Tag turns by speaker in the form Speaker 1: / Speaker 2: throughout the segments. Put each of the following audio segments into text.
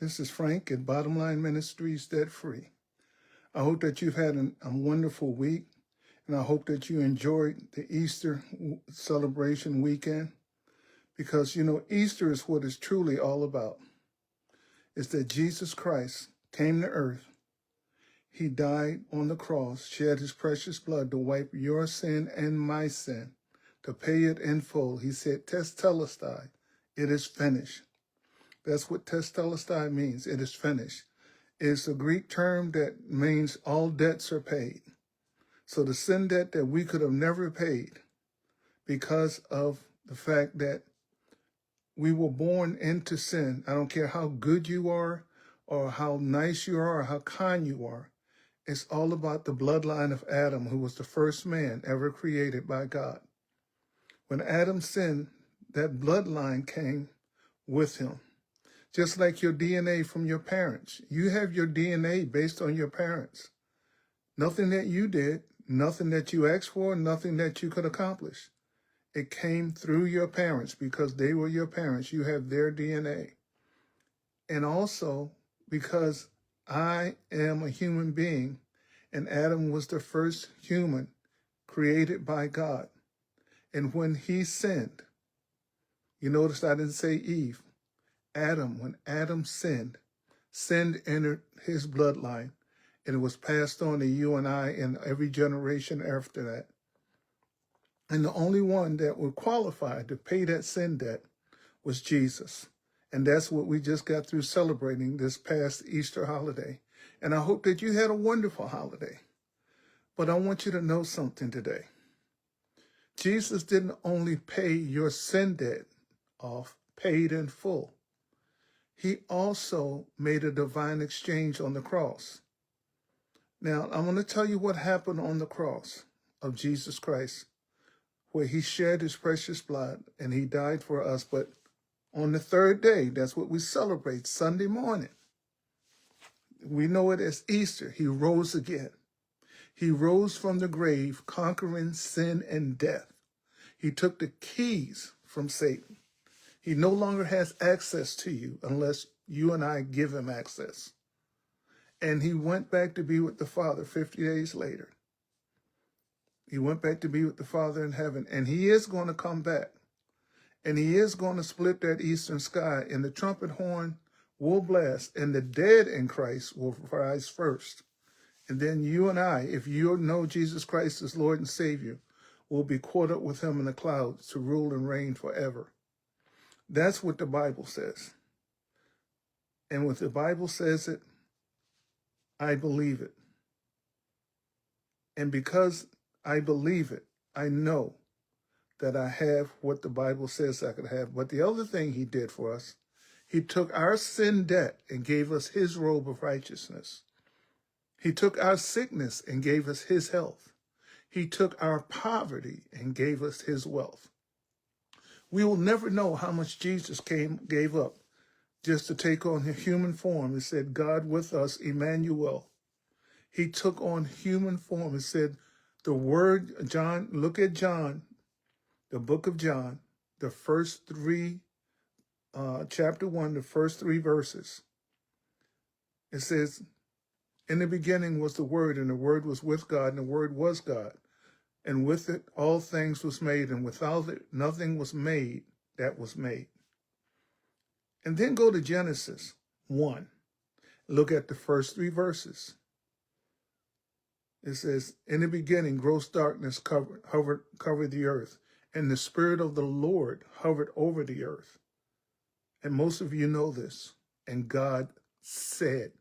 Speaker 1: This is Frank at Bottomline Ministries, Debt Free. I hope that you've had a wonderful week, and I hope that you enjoyed the Easter celebration weekend, because, Easter is what it's truly all about. It's that Jesus Christ came to earth. He died on the cross, shed his precious blood to wipe your sin and my sin, to pay it in full. He said, "Tetelestai, it is finished." That's what tetelestai means. It is finished. It's a Greek term that means all debts are paid. So the sin debt that we could have never paid because of the fact that we were born into sin. I don't care how good you are or how nice you are or how kind you are. It's all about the bloodline of Adam, who was the first man ever created by God. When Adam sinned, that bloodline came with him. Just like your DNA from your parents. You have your DNA based on your parents. Nothing that you did, nothing that you asked for, nothing that you could accomplish. It came through your parents because they were your parents. You have their DNA. And also because I am a human being, and Adam was the first human created by God. And when he sinned, you notice I didn't say Eve. Adam, when Adam sinned, sin entered his bloodline, and it was passed on to you and I and every generation after that. And the only one that would qualify to pay that sin debt was Jesus. And that's what we just got through celebrating this past Easter holiday. And I hope that you had a wonderful holiday. But I want you to know something today. Jesus didn't only pay your sin debt off, paid in full. He also made a divine exchange on the cross. Now, I'm going to tell you what happened on the cross of Jesus Christ, where he shed his precious blood and he died for us. But on the third day, that's what we celebrate, Sunday morning. We know it as Easter. He rose again. He rose from the grave, conquering sin and death. He took the keys from Satan. He no longer has access to you unless you and I give him access. And he went back to be with the Father 50 days later. He went back to be with the Father in heaven, and he is going to come back. And he is going to split that eastern sky, and the trumpet horn will blast, and the dead in Christ will rise first. And then you and I, if you know Jesus Christ as Lord and Savior, will be caught up with him in the clouds to rule and reign forever. That's what the Bible says. And when the Bible says it, I believe it. And because I believe it, I know that I have what the Bible says I could have. But the other thing he did for us, he took our sin debt and gave us his robe of righteousness. He took our sickness and gave us his health. He took our poverty and gave us his wealth. We will never know how much Jesus gave up just to take on a human form. It said, God with us, Emmanuel. He took on human form. It said, the word, John, look at John, the book of John, the first three, chapter 1, the first three verses. It says, in the beginning was the Word, and the Word was with God, and the Word was God. And with it, all things was made, and without it, nothing was made that was made. And then go to Genesis 1. Look at the first three verses. It says, in the beginning, gross darkness covered the earth, and the Spirit of the Lord hovered over the earth. And most of you know this. And God said,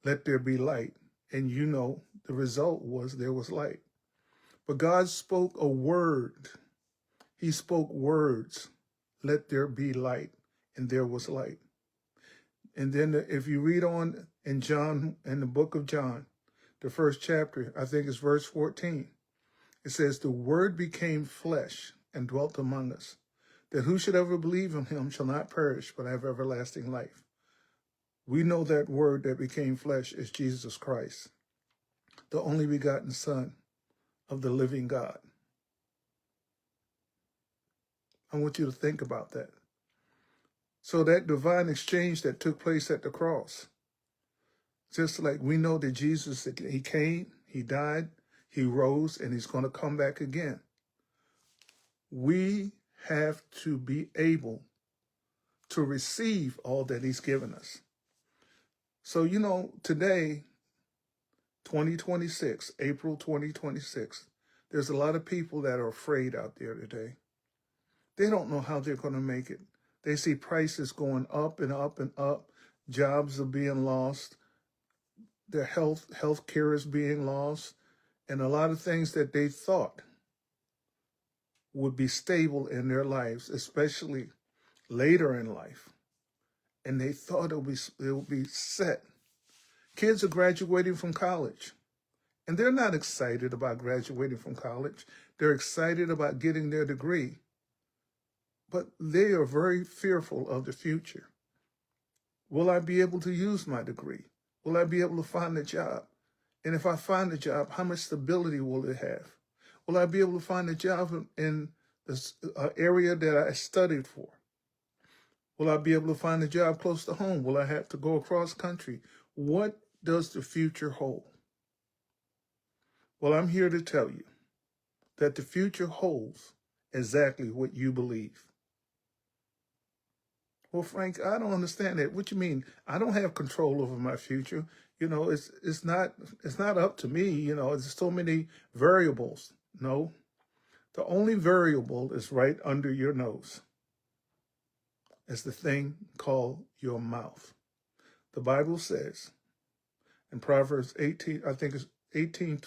Speaker 1: let there be light. And you know the result was there was light. But God spoke a word. He spoke words. Let there be light. And there was light. And then if you read on in John, in the book of John, the first chapter, I think it's verse 14. It says, the word became flesh and dwelt among us, that who should ever believe in him shall not perish, but have everlasting life. We know that word that became flesh is Jesus Christ, the only begotten Son of the living God. I want you to think about that. So that divine exchange that took place at the cross, just like we know that Jesus, he came, he died, he rose, and he's going to come back again. We have to be able to receive all that he's given us. So, you know, today, 2026, April 2026, there's a lot of people that are afraid out there today. They don't know how they're going to make it. They see prices going up and up and up. Jobs are being lost. Their health care is being lost. And a lot of things that they thought would be stable in their lives, especially later in life. And they thought it would be set. Kids are graduating from college. And they're not excited about graduating from college. They're excited about getting their degree. But they are very fearful of the future. Will I be able to use my degree? Will I be able to find a job? And if I find a job, how much stability will it have? Will I be able to find a job in this area that I studied for? Will I be able to find a job close to home? Will I have to go across country? What does the future hold? Well, I'm here to tell you that the future holds exactly what you believe. Well, Frank, I don't understand that. What you mean? I don't have control over my future. You know, it's not up to me. You know, there's so many variables. No, the only variable is right under your nose. It's the thing called your mouth. The Bible says in Proverbs 18, I think it's 18,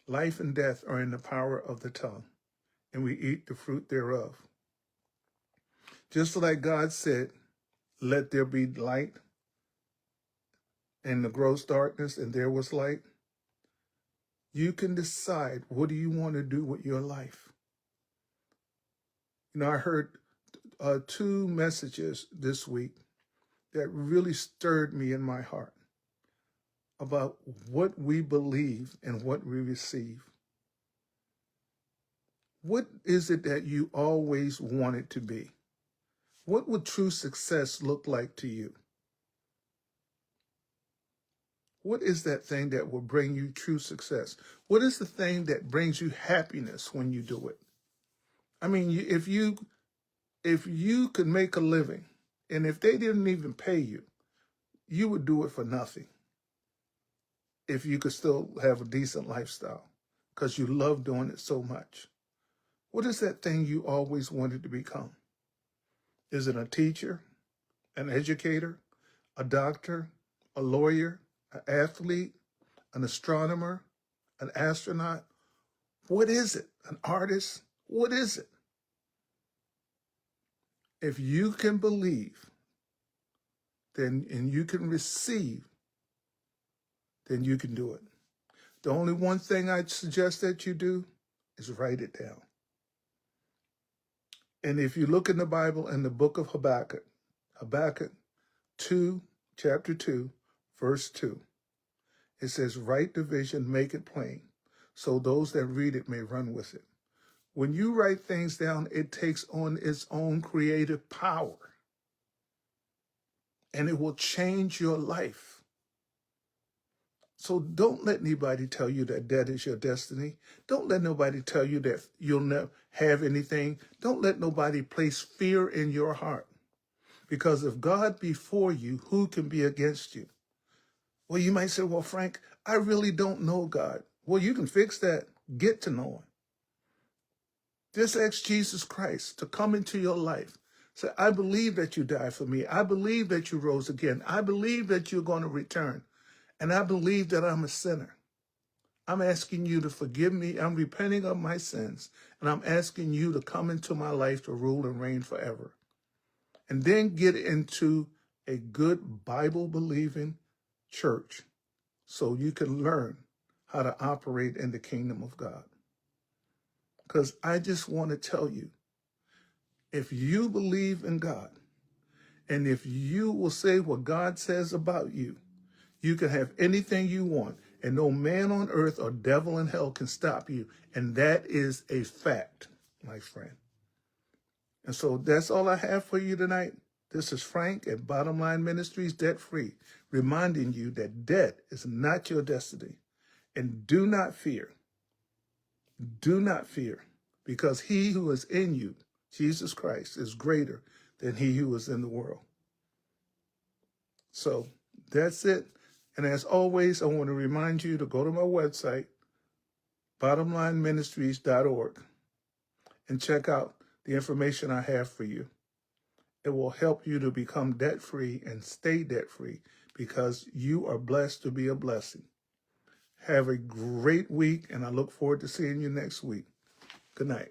Speaker 1: life and death are in the power of the tongue, and we eat the fruit thereof. Just like God said, let there be light, and the gross darkness, and there was light. You can decide, what do you want to do with your life? You know, I heard 2 messages this week that really stirred me in my heart about what we believe and what we receive. What is it that you always wanted to be? What would true success look like to you? What is that thing that will bring you true success? What is the thing that brings you happiness when you do it? I mean, if you could make a living, and if they didn't even pay you, you would do it for nothing. If you could still have a decent lifestyle, because you love doing it so much. What is that thing you always wanted to become? Is it a teacher, an educator, a doctor, a lawyer, an athlete, an astronomer, an astronaut? What is it? An artist? What is it? If you can believe, then and you can receive, then you can do it. The only one thing I'd suggest that you do is write it down. And if you look in the Bible in the book of Habakkuk, Habakkuk 2, chapter 2, verse 2, it says, write the vision, make it plain, so those that read it may run with it. When you write things down, it takes on its own creative power, and it will change your life. So don't let anybody tell you that that is your destiny. Don't let nobody tell you that you'll never have anything. Don't let nobody place fear in your heart. Because if God be for you, who can be against you? Well, you might say, well, Frank, I really don't know God. Well, you can fix that. Get to know him. Just ask Jesus Christ to come into your life. Say, I believe that you died for me. I believe that you rose again. I believe that you're going to return. And I believe that I'm a sinner. I'm asking you to forgive me. I'm repenting of my sins. And I'm asking you to come into my life to rule and reign forever. And then get into a good Bible-believing church so you can learn how to operate in the kingdom of God. Because I just want to tell you, if you believe in God, and if you will say what God says about you, you can have anything you want, and no man on earth or devil in hell can stop you. And that is a fact, my friend. And so that's all I have for you tonight. This is Frank at Bottomline Ministries Debt Free, reminding you that debt is not your destiny. And do not fear. Do not fear, because he who is in you, Jesus Christ, is greater than he who is in the world. So that's it. And as always, I want to remind you to go to my website, bottomlineministries.org, and check out the information I have for you. It will help you to become debt-free and stay debt-free because you are blessed to be a blessing. Have a great week, and I look forward to seeing you next week. Good night.